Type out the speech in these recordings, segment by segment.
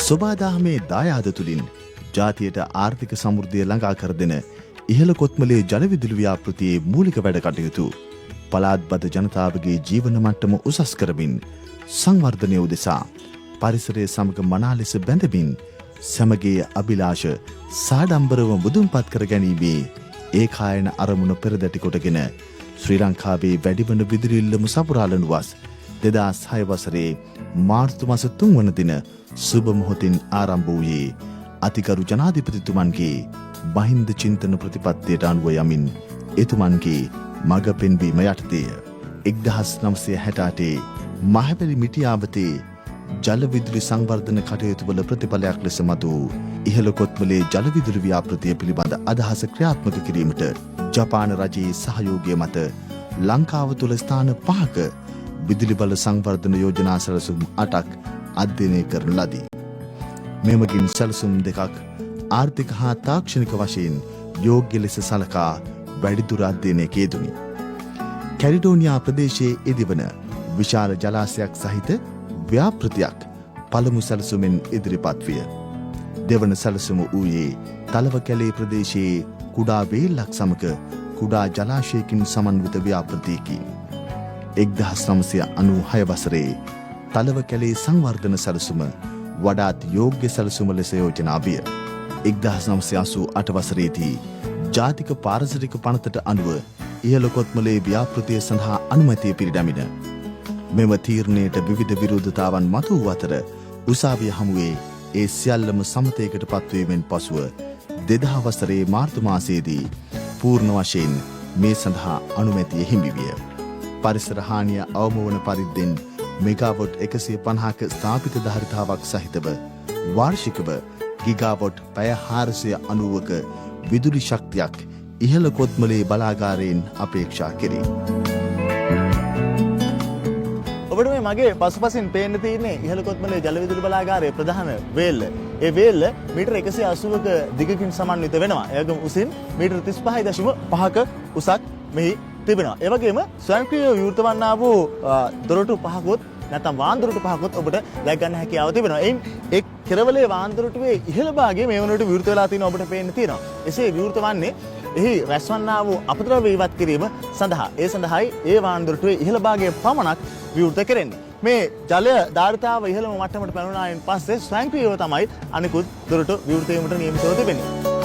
සොබාදහමේ දායාද තුලින් ජාතියට ආර්ථික සමෘද්ධිය ළඟා කර දෙන ඉහළ කොත්මලේ ජලවිදුලි ව්‍යාපෘතියේ මූලික වැඩ කටයුතු පළාත්බද ජනතාවගේ ජීවන මට්ටම උසස් කරමින් සංවර්ධනය උදෙසා පරිසරය සමග මනා ලෙස බැඳමින් සමගයේ අභිලාෂ සාඩම්බරව මුදුන්පත් කර ගැනීමේ ඒකායන අරමුණ පෙරදැටි කොටගෙන ශ්‍රී ලංකාවේ වැඩිවන විදුලි ඉල්ලම සපුරාලනුවස් 2006 වසරේ මාර්තු මාස 3 වන දින සුබ මොහොතින් ආරම්භ වූයේ අතිගරු ජනාධිපතිතුමන්ගේ මහින්ද චින්තන ප්‍රතිපත්තියට අනුව යමින් එතුමන්ගේ මඟ පෙන්වීම යටතේය. 1968 මහපැලි මිටියාවතේ ජල විදුලි සංවර්ධන කටයුතු වල ප්‍රතිඵලයක් ලෙස මතු ඉහළ කොත්මලේ ජල විදුලි ව්‍යාපෘතිය පිළිබඳ අදහස ක්‍රියාත්මක කිරීමට ජපාන රජයේ සහයෝගය මත ලංකාව තුළ ස්ථාන 5ක විදුලි බල සංවර්ධන යෝජනා සැලසුම් 8ක් අධ්‍යයනය කරන ලදී. මෙමගින් සැලසුම් 2ක් ආර්ථික හා තාක්ෂණික වශයෙන් යෝග්‍ය ලෙස සලකා වැඩිදුර අධ්‍යයනයක යෙදුණි. කැලිඩෝනියා ප්‍රදේශයේ ඉදිවන විශාල ජලාශයක් සහිත ව්‍යාපෘතියක් පළමු සැලසුමෙන් ඉදිරිපත් විය. දෙවන සැලසුම වූයේ තලව කැලේ ප්‍රදේශයේ කුඩා වේල්ලක් සමග කුඩා ජලාශයකින් සමන්විත ව්‍යාපෘතියකි. 1996 වසරේ තලව කැලේ සංවර්ධන සැලසුම වඩාත් යෝග්‍ය සැලසුම ලෙස යෝජනා විය. 1988 වසරේදී ජාතික පාරිසරික පනතට අනුව ඉහළ කොත්මලේ ව්‍යාපෘතිය සඳහා අනුමැතිය පිරිනැමින. මෙම තීරණයට විවිධ විරෝධතාවන් මතු වූ අතර උසාවිය හමුවේ ඒ සියල්ලම සමතයකට පත්වීමෙන් පසුව 2000 වසරේ මාර්තු මාසයේදී පූර්ණ වශයෙන් මේ සඳහා අනුමැතිය හිමි විය. පරිසර හානිය අවම වන පරිද්දෙන් මෙගාවොට් 150ක ස්ථාපිත ධාරිතාවක් සහිතව වාර්ෂිකව ගිගාවොට් පැය 490ක විදුලි ශක්තියක් ඉහළ කොත්මලේ බලාගාරයෙන් අපේක්ෂා කෙරේ. ඔබට මේ මගේ පසුපසින් පේන්න තියෙන්නේ ඉහළ කොත්මලේ ජල විදුලි බලාගාරයේ ප්‍රධාන වේල්ල. ඒ වේල්ල මීටර 180ක දිගකින් සමන්විත වෙනවා. එයගම උසින් මීටර 35.5ක උසක් මෙහි තිබෙනවා. ඒ වගේම ස්වයංක්‍රීය විවෘත වන්නා වූ දොරටු 5කොත් නැත්නම් වාන් දොරටු 5කොත් ඔබට දැක් ගන්න හැකියාව තිබෙනවා. එයින් එක් කෙරවලේ වාන් දොරටුවේ ඉහළ භාගයේ මේ වනට විවෘත වෙලා තියෙනවා ඔබට පේන්න තියෙනවා. එසේ විවෘත වන්නේ එහි රැස්වන්නා වූ අපද්‍රව්‍ය ඉවත් කිරීම සඳහා. ඒ සඳහායි ඒ වාන් දොරටුවේ ඉහළ භාගයේ පමණක් විවෘත කෙරෙන්නේ. මේ ජලය ධාරිතාව ඉහළම මට්ටමට පැනුණායින් පස්සේ ස්වයංක්‍රීයව තමයි අනිකුත් දොරටු විවෘත වීමට නියමිතව තිබෙන්නේ.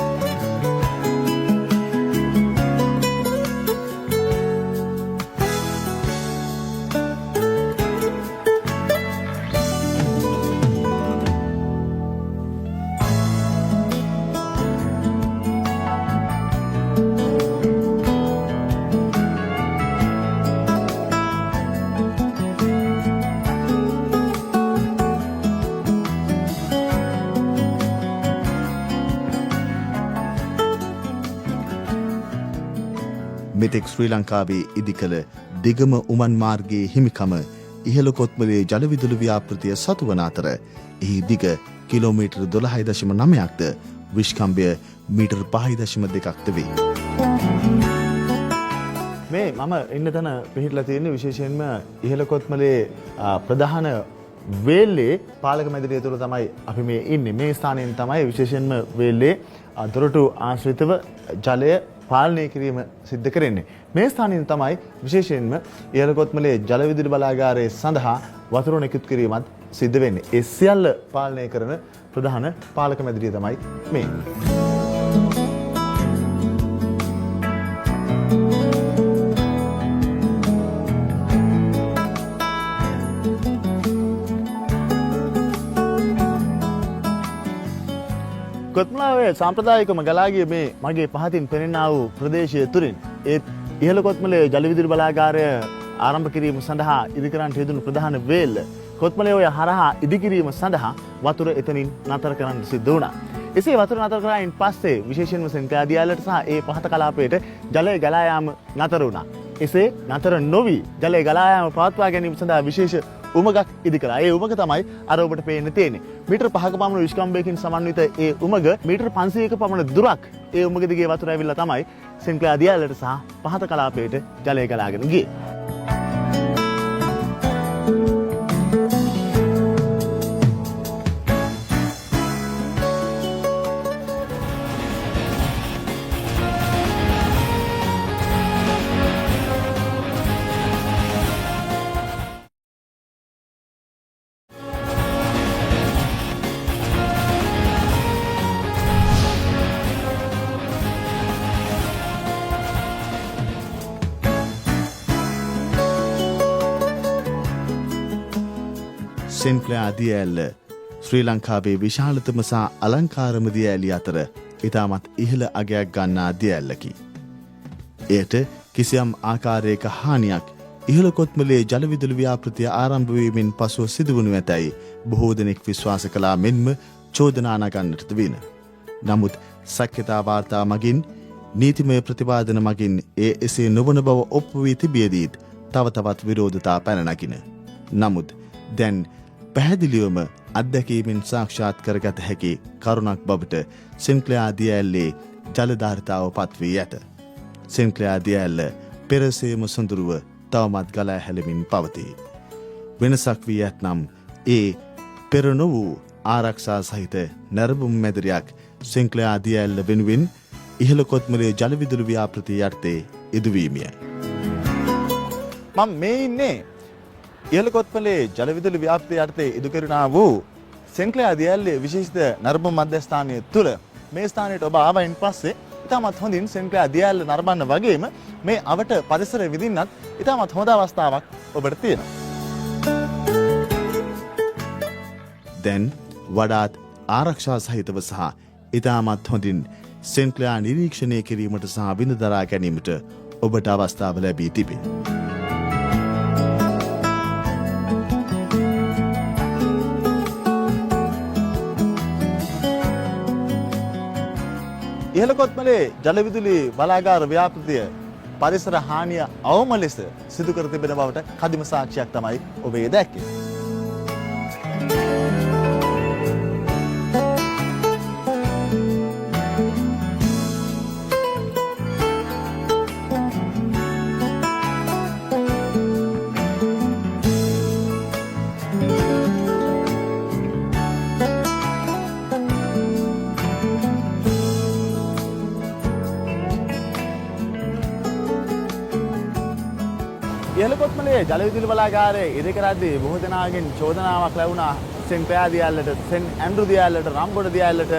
මෙතෙක් ශ්‍රී ලංකාවේ ඉදිකළ දිගම උමන් මාර්ගයේ හිමිකම ඉහළ කොත්මලේ ජල විදුලි ව්‍යාපෘතිය සතු වන අතර එහි දිග කිලෝමීටර් 12.9ක්ද විශ්කම්භය මීටර් 5.2ක්ද වේ. මේ මම ඉන්න තැන පිහිටලා තියෙන්නේ විශේෂයෙන්ම ඉහළ කොත්මලේ ප්‍රධාන වේල්ලේ පාලක මැදිරිය තුළ තමයි අපි මේ ඉන්නේ. මේ ස්ථානයෙන් තමයි විශේෂයෙන්ම වේල්ලේ දොරටු ආශ්‍රිතව ජලය පාලනය කිරීම සිද්ධ කරන්නේ. මේ ස්ථානයෙන් තමයි විශේෂයෙන්ම ඉහළ කොත්මලේ ජල විදුලි බලාගාරයේ සඳහා වතුර නිකුත් කිරීමත් සිද්ධ වෙන්නේ. ඒ සියල්ල පාලනය කරන ප්‍රධාන පාලක මැදිරිය තමයි මේ. කොත්මලාවේ සාම්ප්‍රදායිකම ගලා ගිය මේ මගේ පහතින් පෙනෙනා වූ ප්‍රදේශය තුරින් ඒ ඉහළ කොත්මලේ ජල විදුලි බලාගාරය ආරම්භ කිරීම සඳහා ඉදිකරන්නට යෙදුණු ප්‍රධාන වේල්ල කොත්මලේ ඔය හරහා ඉදිකිරීම සඳහා වතුර එතනින් නතර කරන්න සිද්ධ වුණා. එසේ වතුර නතර කරායින් පස්සේ විශේෂයෙන්ම සෙන්කාදියාලට සහ ඒ පහත කලාපයට ජලය ගලා යාම නතර වුණා. එසේ නතර නොවි ජලය ගලා යාම පවත්වා ගැනීම සඳහා විශේෂ උමගක් ඉදි කරා. ඒ උමග තමයි අර ඔබට පේන්න තියෙන්නේ. මීටර් 5ක පමණ විශ්කම්භයකින් සමන්විත ඒ උමග මීටර් 500ක පමණ දුරක් ඒ උමග දිගේ වතුර ඇවිල්ලා තමයි සෙන්කාදියාලට සහ පහත කලාපයට ජලය ගලාගෙන ගියේ. සෙන්ක්ලයා දියඇල්ල ශ්‍රී ලංකාවේ විශාලතම සහ අලංකාරම දියඇලි අතර ඉතාමත් ඉහළ අගයක් ගන්නා දියඇල්ලකි. එයට කිසියම් ආකාරයක හානියක් ඉහළ කොත්මලේ ජලවිදුලි ව්‍යාපෘතිය ආරම්භවීමෙන් පසුව සිදුවනු ඇතැයි බොහෝ දෙනෙක් විශ්වාස කළා මෙන්ම චෝදනා නගන්නටද වින. නමුත් සැකතා වාර්තා මගින් නීතිමය ප්‍රතිපාදන මගින් එසේ නොවන බව ඔප්පු වී තිබියදීත් තව තවත් විරෝධතා පැන නගින. නමුත් දැන් පැහැදිලිවම අත්දැකීමෙන් සාක්ෂාත් කරගත හැකි කරුණක් බවට සෙන්ක්ලයා දියඇල්ලේ ජලධාරිතාව පත්වී ඇත. සෙන්ක්ලයා දියඇල්ල පෙරසේම සොඳුරුව තවමත් ගලා හැලමින් පවතී. වෙනසක් වී ඇත්නම් ඒ පෙර නොවූ ආරක්ෂා සහිත නැරඹුම් මැදිරියක් සෙන්ක්ලයා දියඇල්ල වෙනුවෙන් ඉහළ කොත්මලේ ජලවිදුලි ව්‍යාපෘතිය යටතේ ඉදුවීමිය. මම මේ ඉන්නේ ඉහළ කොත්මලේ ජලවිදුලි ව්‍යාපෘතිය යටතේ ඉදු කෙරුණා වූ සෙන්ක්ලයා දියඇල්ලේ විශේෂිත නැරඹුම් මධ්‍යස්ථානය තුල මේ ස්ථානයට ඔබ ආවයින් පස්සේ ඉතාමත් හොඳින් සෙන්ක්ලයා දියඇල්ල නරඹන්න වගේම මේ අවට පරිසරය විඳින්නත් ඉතාමත් හොඳ අවස්ථාවක් ඔබට තියෙනවා. දැන් වඩාත් ආරක්ෂා සහිතව සහ ඉතාමත් හොඳින් සෙන්ක්ලයා නිරීක්ෂණය කිරීමට සහ විඳ දරා ගැනීමට ඔබට අවස්ථාව ලැබී තිබේ. ඉහළ කොත්මලේ ජලවිදුලි බලාගාර ව්‍යාපෘතිය පරිසර හානිය අවම ලෙස සිදු කර තිබෙන බවට කදිම සාක්ෂියක් තමයි ඔබ ඒ දැක්කේ. ඉහළ කොත්මලේ ජලවිදුලි බලාගාරයේ ඉදිකරද්දී බොහෝ දෙනාගෙන් චෝදනාවක් ලැබුණා සෙන්ක්ලයා දියඇල්ලට, සෙන් ඇන්ඩ්‍රු දියඇල්ලට, රම්බොඩ දියඇල්ලට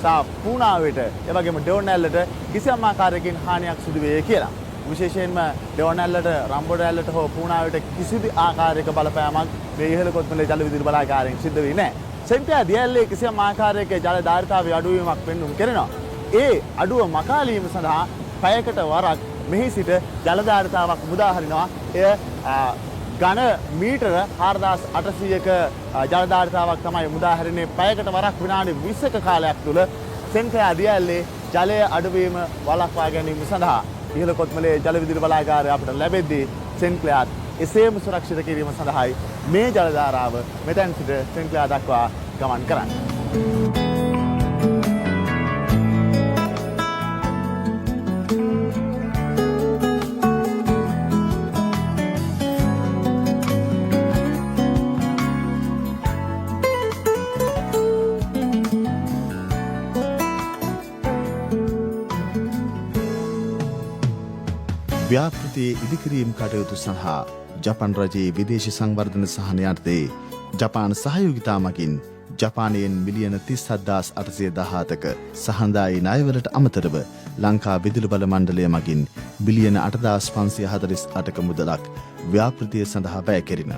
සහ පූනාවෙට, ඒ වගේම ඩෙවොන් ඇල්ලට කිසියම් ආකාරයකින් හානියක් සිදු වේ කියලා. විශේෂයෙන්ම ඩෙවොන් ඇල්ලට, රම්බොඩ ඇල්ලට හෝ පූනාවෙට කිසිදු ආකාරයක බලපෑමක් මේ ඉහළ කොත්මලේ ජලවිදුලි බලාගාරයෙන් සිද්ධ වෙන්නේ නැහැ. සෙන්ක්ලයා දියඇල්ලේ කිසියම් ආකාරයක ජල ධාරිතාවේ අඩුවීමක් පෙන්නුම් කරනවා. ඒ අඩුව මකාලීම සඳහා පැයකට වරක් මෙහි සිට ජලධාරිතාවක් මුදා හරිනවා. එය ඝන මීටර 4800ක ජලධාරිතාවක් තමයි මුදා හැරෙන්නේ. පැයකට වරක් විනාඩි 20ක කාලයක් තුල සෙන්ක්ලයා දියඇල්ලේ ජලය අඩුවීම වළක්වා ගැනීම සඳහා ඉහළ කොත්මලේ ජලවිදුලි බලාගාරය අපට ලැබෙද්දී සෙන්ක්ලයාත් එසේම සුරක්ෂිත කිරීම සඳහායි මේ ජල ධාරාව මෙතැන් සිට සෙන්ක්ලයා දක්වා ගමන් කරන්නේ. ව්‍යාපෘතියේ ඉදිකිරීම් කටයුතු සඳහා ජපන් රජයේ විදේශ සංවර්ධන සහනය යටතේ ජපාන සහයෝගිතා මගින් ජපානයෙන් මිලියන 37,817ක සහනදායී ණයවලට අමතරව ලංකා විදුලි බල මණ්ඩලය මගින් බිලියන 8,548ක මුදලක් ව්‍යාපෘතිය සඳහා වැය කෙරිණ.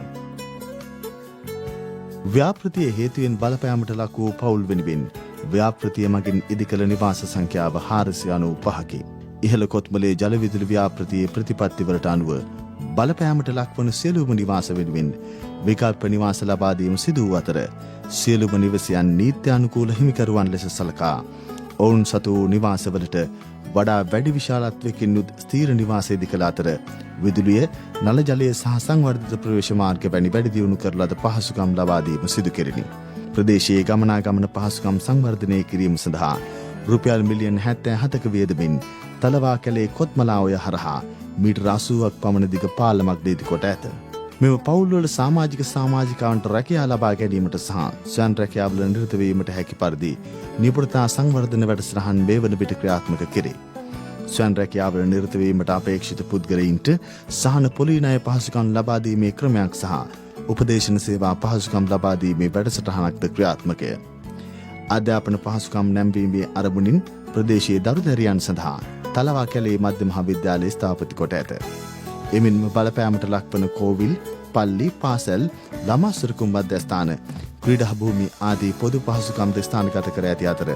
ව්‍යාපෘතිය හේතුවෙන් බලපෑමට ලක් වූ පවුල් වෙනුවෙන් ව්‍යාපෘතිය මගින් ඉදිකළ නිවාස සංඛ්‍යාව 495කි. ඉහළ කොත්මලේ ජලවිදුලි ව්‍යාපෘතියේ ප්‍රතිපත්තිවලට අනුව බලපෑමට ලක්වන සියලුම නිවාස වෙනුවෙන් විකල්ප නිවාස ලබා දීම සිදු වූ අතර සියලුම නිවසයන් නීත්‍යානුකූල හිමිකරුවන් ලෙස සලකා ඔවුන් සතු නිවාසවලට වඩා වැඩි විශාලත්වයකින් ස්ථීර නිවාස ඉදිකළ අතර විදුලිය, නල ජලය සහ සංවර්ධිත ප්‍රවේශ මාර්ග වැනි වැඩි දියුණු කර ලද පහසුකම් ලබා දීම සිදු කෙරිණි. ප්‍රදේශයේ ගමනාගමන පහසුකම් සංවර්ධනය කිරීම සඳහා රුපියල් මිලියන 77ක වියදමින් තලවා කැලේ කොත්මලාඔය හරහා මීටර් 80ක් පමණ දිග පාලමක් ද කොට ඇත. මෙම පවුල්වල සමාජිකාවන්ට රැකියා ලබා ගැනීමට සහ ස්වයං රැකියාවල නිරත වීමට හැකි පරිදි නිපුණතා සංවර්ධන වැඩසටහන් මේ වන විට ක්‍රියාත්මක කෙරේ. ස්වයං රැකියාවල නිරත වීමට අපේක්ෂිත පුද්ගලයින්ට සහන පොලී ණය පහසුකම් ලබා දීමේ ක්‍රමයක් සහ උපදේශන සේවා පහසුකම් ලබා දීමේ වැඩසටහනක්ද ක්‍රියාත්මකය. අධ්‍යාපන පහසුකම් නැම්වීමේ අරමුණින් ප්‍රදේශයේ දරුදැරියන් සඳහා තලවා කැලේ මධ්‍ය මහා විද්‍යාලය ස්ථාපිත කොට ඇත. එමින්ම බලපෑමට ලක්වන කෝවිල්, පල්ලි, පාසල්, ළමා සුරුකුම් මධ්‍යස්ථාන, ක්‍රීඩා භූමි ආදී පොදු පහසුකම් ද ස්ථානගත කර ඇති අතර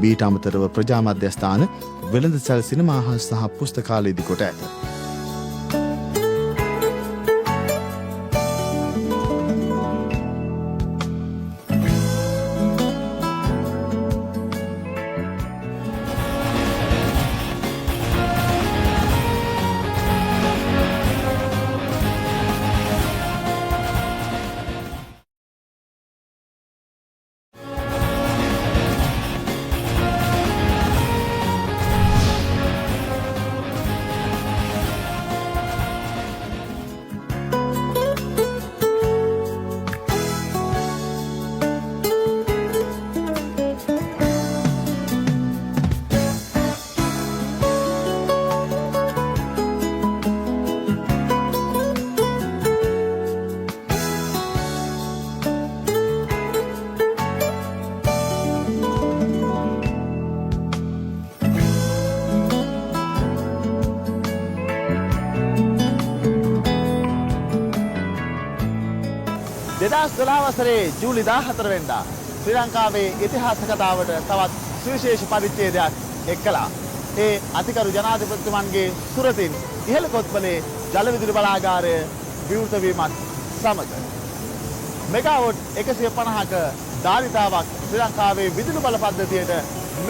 බීට අමතරව ප්‍රජා මධ්‍යස්ථාන, වෙළඳසැල්, සිනමා හා සහ පුස්තකාලය ඉදි කොට ඇත. දෙදස් 12 වසරේ ජූලි 14 වෙනිදා ශ්‍රී ලංකාවේ ඉතිහාස කතාවට තවත් සුවිශේෂ පරිච්ඡේදයක් එක් කළා. ඒ අතිකරු ජනාධිපතිතුමන්ගේ සුරතින් ඉහළ කොත්මලේ ජල විදුලි බලාගාරය විවෘත වීමත් සමග මෙගාවොට් 150ක ධාරිතාවක් ශ්‍රී ලංකාවේ විදුලි බල පද්ධතියට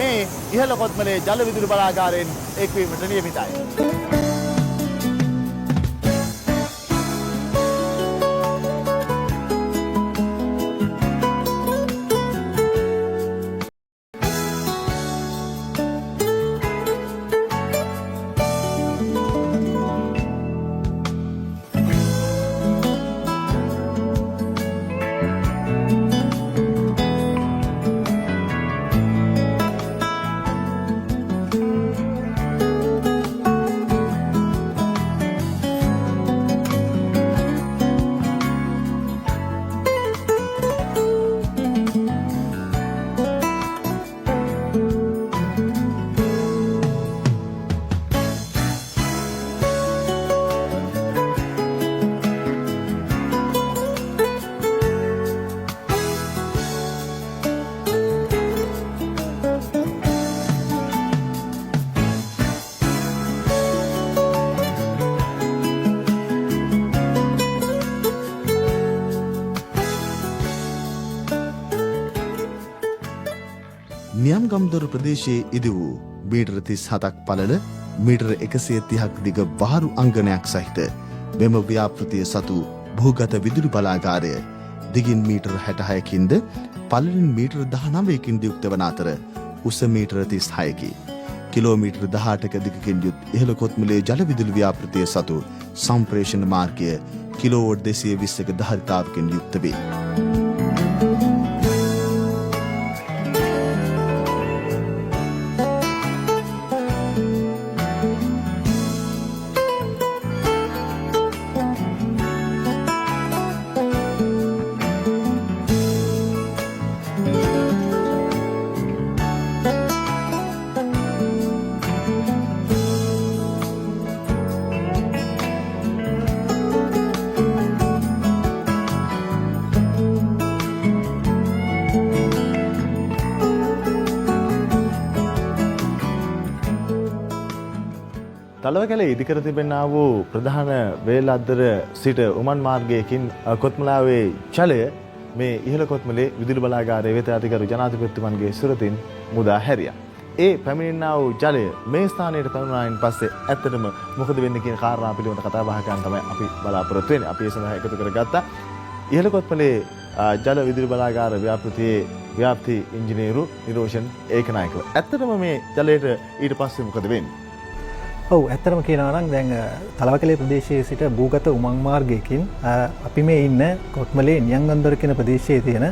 මේ ඉහළ කොත්මලේ ජල විදුලි බලාගාරයෙන් එක්වීමට නියමිතයි. නියම්ගම්දොර ප්‍රදේශයේ ඉදි වූ මීටර 37ක් පළල, මීටර 130ක් දිග වාරු අංගනයක් සහිත මෙම ව්‍යාපෘතිය සතු භූගත විදුලි බලාගාරය දිගින් මීටර 66කින්ද පළලින් මීටර 19කින්ද යුක්ත වන අතර උස මීටර 36කි. කිලෝමීටර 18ක දිගකින් යුත් ඉහළ කොත්මලේ ජල විදුලි ව්‍යාපෘතිය සතු සම්ප්‍රේෂණ මාර්ගය කිලෝවොට් 220ක ධාරිතාවකින් යුක්ත වේ. තලවකැලේ ඉදිකර තිබෙනා වූ ප්‍රධාන වේල් අද්දර සිට උමන් මාර්ගයකින් කොත්මලාවේ ජලය මේ ඉහළ කොත්මලේ විදුලි බලාගාරයේ වෙත අතිකරු ජනාධිපතිතුමන්ගේ සුරතින් මුදා හැරියා. ඒ පැමිණෙනා වූ ජලය මේ ස්ථානයට පැමිණායින් පස්සේ ඇත්තටම මොකද වෙන්නේ කියන කාරණා පිළිබඳ කතා බහ කරන්න තමයි අපි බලාපොරොත්තු වෙන්නේ. අපි ඒ සඳහා එකතු කරගත්තා ඉහළ කොත්මලේ ජල විදුලි බලාගාර ව්‍යාපෘතියේ ව්‍යාප්ති ඉංජිනේරු නිරෝෂන් ඒකනායකව. ඇත්තටම මේ ජලයට ඊට පස්සේ මොකද වෙන්නේ? ඔව් ඇත්තටම කියනවා නම් දැන් තලවකැලේ ප්‍රදේශයේ සිට භූගත උමං මාර්ගයකින් අපි මේ ඉන්න කොත්මලේ නියංගන්දොර කියන ප්‍රදේශයේ තියෙන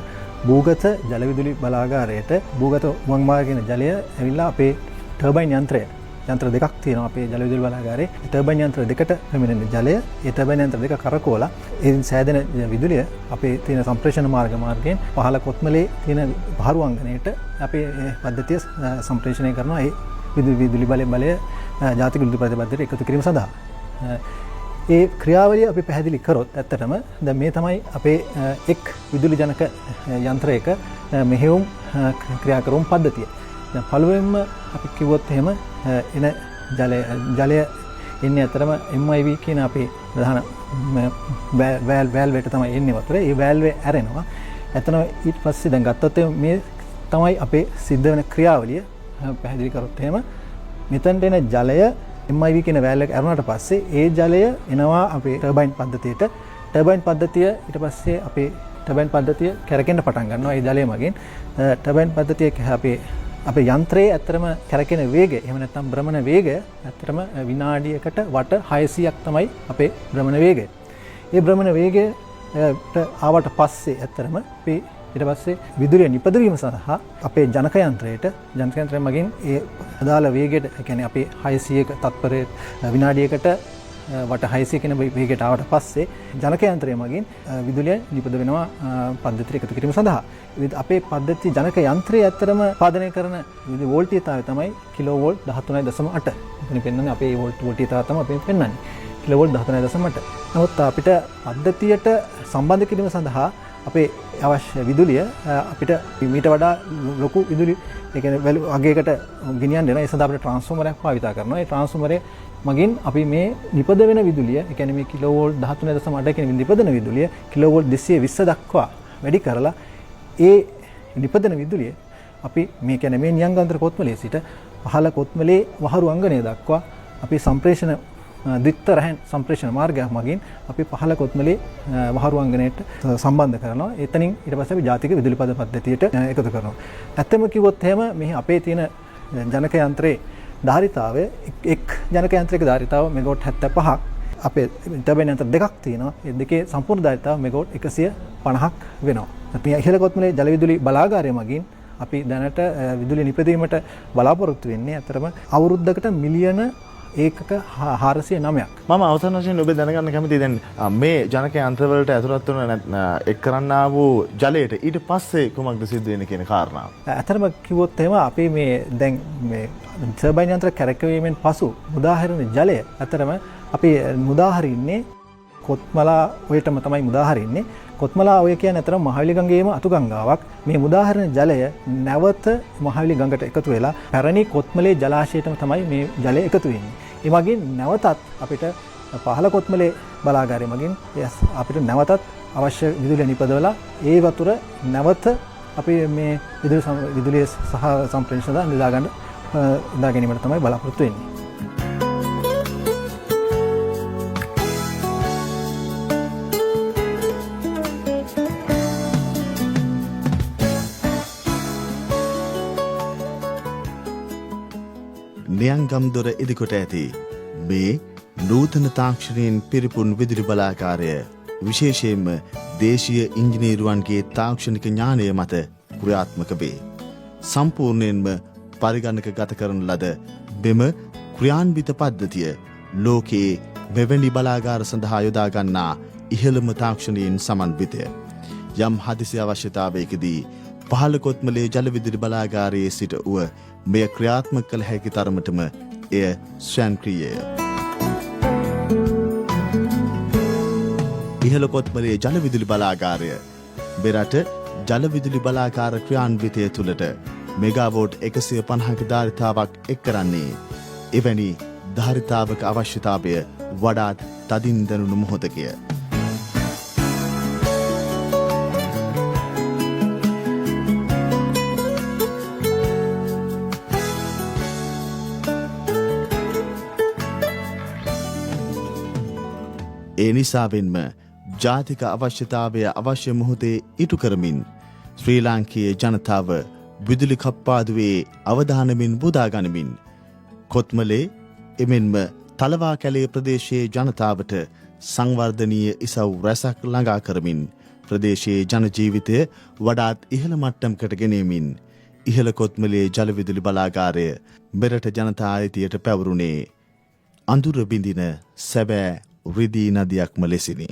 භූගත ජල විදුලි බලාගාරයට භූගත උමං මාර්ගයේ ජලය ඇවිල්ලා අපේ ටර්බයින් යන්ත්‍ර දෙකක් තියෙනවා අපේ ජල විදුලි බලාගාරයේ. ටර්බයින් යන්ත්‍ර දෙකට පැමිණෙන ජලය ඒ ටර්බයින් යන්ත්‍ර දෙක කරකවලා එයින් සෑදෙන විදුලිය අපේ තියෙන සම්ප්‍රේෂණ මාර්ගයෙන් පහළ කොත්මලේ තියෙන පහරු අංගණයට අපේ පද්ධතිය සම්ප්‍රේෂණය කරනවා. ඒ විදුලි බලය ජාතික විදුලි ප්‍රතිපත්තියට එකතු කිරීම සඳහා ඒ ක්‍රියාවලිය අපි පැහැදිලි කරොත් ඇත්තටම දැන් මේ තමයි අපේ එක් විදුලි ජනක යන්ත්‍රයක මෙහෙයුම් ක්‍රියා කරන පද්ධතිය. දැන් පළවෙනිම අපි කිව්වොත් එහෙම එන ජලය එන්නේ අතරම MIV කියන අපේ ප්‍රධාන වැල්වේට තමයි එන්නේ වතුර. ඒ වැල්වේ ඇරෙනවා. එතන ඊට පස්සේ දැන් ගත්තොත් මේ තමයි අපේ සිද්ධ වෙන ක්‍රියාවලිය පැහැදිලි කරොත් එහෙම මෙතනට එන ජලය MIV කියන වැල් එක ඇරුණාට පස්සේ ඒ ජලය එනවා අපේ ටර්බයින් පද්ධතියට. ටර්බයින් පද්ධතිය ඊට පස්සේ අපේ ටර්බයින් පද්ධතිය කැරකෙන්න පටන් ගන්නවා ඒ ජලය මගින්. ටර්බයින් පද්ධතිය අපේ යන්ත්‍රයේ ඇත්තටම කැරකෙන වේගය එහෙම නැත්නම් භ්‍රමණ වේගය ඇත්තටම විනාඩියකට වට 600ක් තමයි අපේ භ්‍රමණ වේගය. ඒ භ්‍රමණ වේගයට ආවට පස්සේ ඇත්තටම අපි ඊට පස්සේ විදුලිය නිපදවීම සඳහා අපේ ජනක යන්ත්‍රය මගින් ඒ අදාළ වේගයට කියන්නේ අපේ 600ක තත්පරයේ විනාඩියකට වට 600 කියන වේගයට ආවට පස්සේ ජනක යන්ත්‍රය මගින් විදුලිය නිපද වෙනවා පද්ධතියට එකතු කිරීම සඳහා. අපේ පද්ධති ජනක යන්ත්‍රය ඇත්තටම උත්පාදනය කරන වෝල්ටීයතාවය තමයි කිලෝවෝල්ට් 13.8. මෙතන පෙන්වන්නේ අපේ වෝල්ටීයතාවය තමයි අපි පෙන්වන්නේ. කිලෝවෝල්ට් 13.8. නමුත් අපිට පද්ධතියට සම්බන්ධ කිරීම සඳහා අපේ අවශ්‍ය විදුලිය අපිට මීට වඩා ලොකු විදුලි ඒ කියන්නේ අගයකට ගෙනියන්න වෙනවා. ඒ සඳහා අපිට ට්‍රාන්ස්ෆෝමරයක් භාවිත කරනවා. ඒ ට්‍රාන්ස්ෆෝමරේ මගින් අපි මේ නිපද වෙන විදුලිය ඒ කියන්නේ මේ කිලෝවෝල්ට් 13.8 කියන නිපදන විදුලිය කිලෝවෝල්ට් 220 දක්වා වැඩි කරලා ඒ නිපදන විදුලිය අපි මේ කියන්නේ මේ නියංගාන්තර කොත්මලේ සිට පහළ කොත්මලේ වහරු අංගණය දක්වා අපි සම්ප්‍රේෂණ ද්විත්ව රැහන් සම්ප්‍රේෂණ මාර්ගයක් මගින් අපි පහළ කොත්මලේ වහරු අංගණයට සම්බන්ධ කරනවා. එතනින් ඊට පස්සේ අපි ජාතික විදුලි පද පද්ධතියට එකතු කරනවා. ඇත්තම කිව්වොත් එහෙම මේ අපේ තියෙන ජනක යන්ත්‍රයේ ධාරිතාවය එක් ජනක යන්ත්‍රයක ධාරිතාව මෙගාවොට් 75ක් අපේ ටර්බයින් යන්ත්‍ර දෙකක් තියෙනවා. ඒ දෙකේ සම්පූර්ණ ධාරිතාව මෙගාවොට් 150ක් වෙනවා. අපි ඉහළ කොත්මලේ ජල විදුලි බලාගාරය මගින් අපි දැනට විදුලි නිපදවීමට බලාපොරොත්තු වෙන්නේ අතරම අවුරුද්දකට මිලියන ඒකක 409ක්. මම අවසන් වශයෙන් ඔබ දැනගන්න කැමතියි දැන් මේ ජනක යන්ත්‍රවලට ඇතුළත් වන එක් කරන්නා වූ ජලයට ඊට පස්සේ කුමක්ද සිද්ධ වෙන්නේ කියන කාරණාව. ඇත්තටම කිව්වොත් එහෙම අපේ මේ දැන් මේ ටර්බයින් යන්ත්‍ර කැරකවීමෙන් පසු මුදාහරින ජලය ඇත්තටම අපි මුදාහරින්නේ කොත්මලා ඔයටම තමයි මුදාහරින්නේ. කොත්මලා ඔය කියන්නේ අතර මහවැලි ගඟේම අතු ගංගාවක්. මේ මුදාහරණ ජලය නැවත මහවැලි ගඟට එකතු වෙලා පැරණි කොත්මලේ ජලාශයටම තමයි මේ ජලය එකතු වෙන්නේ. ඒ වගේම නැවතත් අපිට පහළ කොත්මලේ බලාගාරය මගින් අපිට නැවතත් අවශ්‍ය විදුලිය නිපදවලා ඒ වතුර නැවත අපි මේ විදුලිය සහ සම්ප්‍රේෂණ නිදා ගැනීමට තමයි බලාපොරොත්තු වෙන්නේ. නියංගම්දොර ඉදිකොට ඇති මේ නූතන තාක්ෂණයෙන් පිරිපුන් විදුලි බලාකාරය විශේෂයෙන්ම දේශීය ඉංජිනේරුවන්ගේ තාක්ෂණික ඥානය මත ක්‍රියාත්මක වේ. සම්පූර්ණයෙන්ම පරිගණක ගත කරන ලද මෙම ක්‍රියාන්විත පද්ධතිය ලෝකයේ මෙවැනි බලාගාර සඳහා යොදා ගන්නා ඉහළම තාක්ෂණයෙන් සමන්විතය. යම් හදිසි අවශ්‍යතාවයකදී පහළ කොත්මලේ ජල විදුලි බලාගාරයේ සිට වූ මෙය ක්‍රියාත්මක කළ හැකි තරමටම එය ස්වයංක්‍රීයය. ඉහළ කොත්මලේ ජල විදුලි බලාගාරය මෙරට ජල විදුලි බලාගාර ක්‍රියාන්විතය තුළට මෙගාවෝට් 150ක ධාරිතාවක් එක් කරන්නේ එවැනි ධාරිතාවක අවශ්‍යතාවය වඩාත් තදින් දැනුණු මොහොතකය. ඒ නිසාවෙන්ම ජාතික අවශ්‍යතාවය අවශ්‍ය මොහොතේ ඉටු කරමින් ශ්‍රී ලාංකීය ජනතාව විදුලි කප්පාදුවේ අවධානමින් බුදා ගනිමින් කොත්මලේ එමෙන්ම තලවා කැලේ ප්‍රදේශයේ ජනතාවට සංවර්ධනීය ඉසව් රැසක් ළඟා කරමින් ප්‍රදේශයේ ජන ජීවිතය වඩාත් ඉහළ මට්ටමකට ගෙනීමින් ඉහළ කොත්මලේ ජල විදුලි බලාගාරය මෙරට ජනතා අයිතියට පැවරුණේ අඳුර බිඳින සැබෑ රිදී නදියක්ම ලෙසිනි.